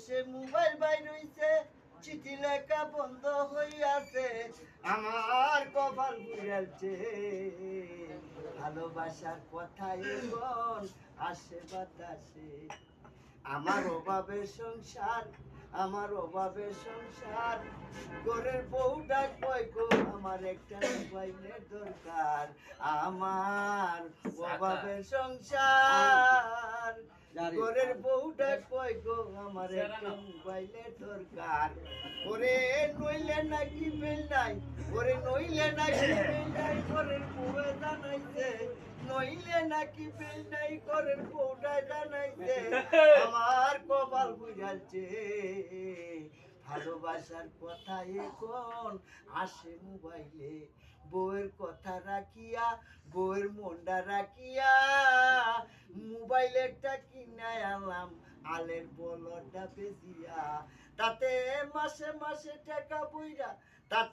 দেশে মোবাইল বাইর হইছে, চিঠি লেখা বন্ধ হইয়াছে, আমার কপাল পুড়াচ্ছে। ভালোবাসার কথা এখন আসে বাতাসে, আমার অভাবের সংসার, আমার অভাবের সংসার, ঘরের বউটা কয় গো আমার একটা মোবাইলের দরকার, আমার অভাবের সংসার, ঘরের বউটা কয় গো আমার একটা মোবাইলের দরকার। ওরে নইলে নাকি বেল নাই, ওরে নইলে নাকি বেল নাই, ঘরের বউয়ে জানাইছে, নইলে নাকি বেল নাই, ঘরের বউটা জানাইছে, আমার কপাল বুঝাচ্ছে। ভালোবাসার কথা এখন আসে মোবাইলে, বউয়ের কথা রাখিয়া, বউয়ের মনটা রাখিয়া, মোবাইলেরটা কিনে আনলাম আলের বলটা বেজিয়া, তাতে মাসে মাসে টাকা বইরা, তাতে